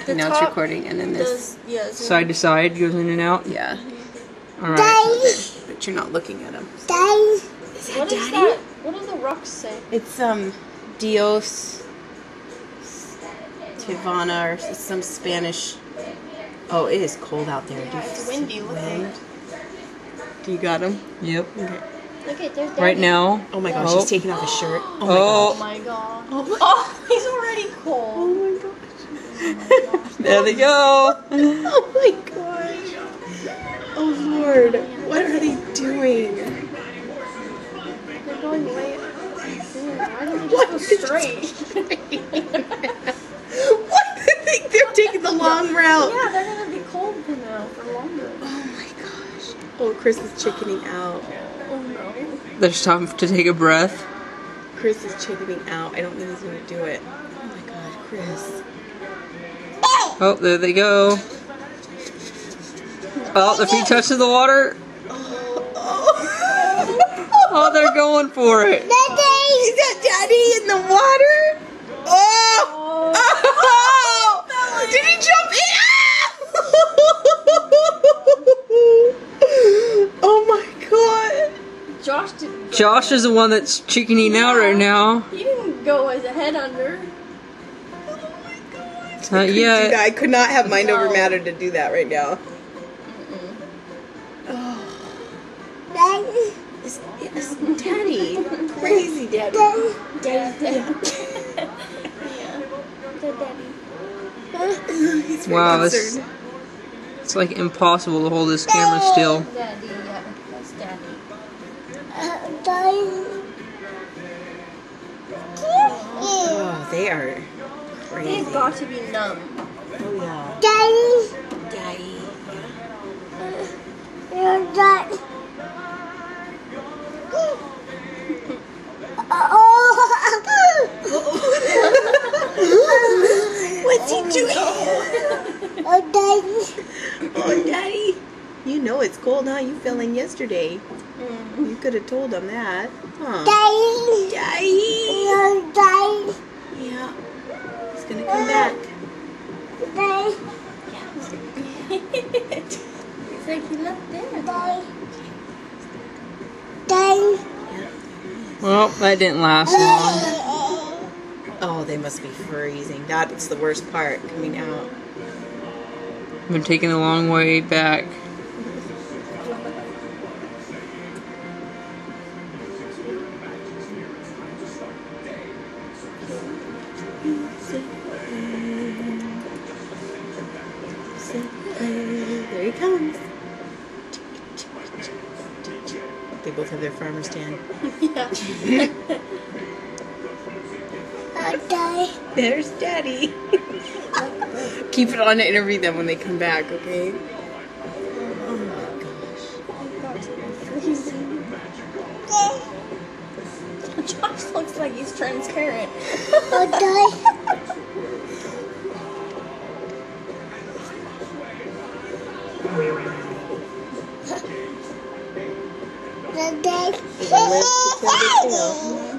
Okay, now it's recording, and then this side to side goes in and out. Yeah. All right. But you're not looking at him. Daddy. What is that? What do the rocks say? It's Dios Tivana or some Spanish. Oh, it is cold out there. Yeah, it's windy. Look at it. Do you got him? Yep. Okay. Look at there's Daddy. Right now. Oh my gosh, Oh. he's taking off his shirt. Oh my god. Oh, he's already cold. Oh my gosh. There they go. Oh my gosh. Oh Lord. What are they doing? They're going way. Why don't they just go straight? What? They think they're taking the long route. Yeah, they're gonna be cold now for longer. Oh my gosh. Oh, Chris is chickening out. Oh no. There's time to take a breath. Chris is chickening out. I don't think he's gonna do it. Oh my god, Chris. Oh, there they go. Oh, the feet touch the water. Oh, they're going for it. Daddy! Is that Daddy in the water? Oh! Oh! Did he jump in? Oh my god! Josh is the one that's chickening out right now. He didn't go as a head under. Not yet. I could not have mind over matter to do that right now. Daddy. Yes, Daddy. Crazy Daddy. Daddy. Yeah. The daddy. He's very Wow, concerned. it's like impossible to hold this camera still. Daddy, yeah. That's daddy. Daddy. Oh, they are crazy. They've got to be numb. Oh yeah. Daddy. Daddy. You're done. What's he doing? Oh, Daddy. Oh, Daddy. You know it's cold, huh? You fell in yesterday. You could have told him that. Huh? Daddy. Daddy. You're done. Yeah. He's gonna come back. Daddy. It's like he left there. Daddy. Daddy. Well, that didn't last long. Oh, they must be freezing. That's the worst part, coming out. Been taking a long way back. There he comes. They both have their farmer stand. Yeah. Oh, Daddy. There's Daddy. Keep it on to interview them when they come back, okay? Oh my gosh. Josh looks like he's transparent. Oh, Daddy. Daddy. There's a lip to tell the tale.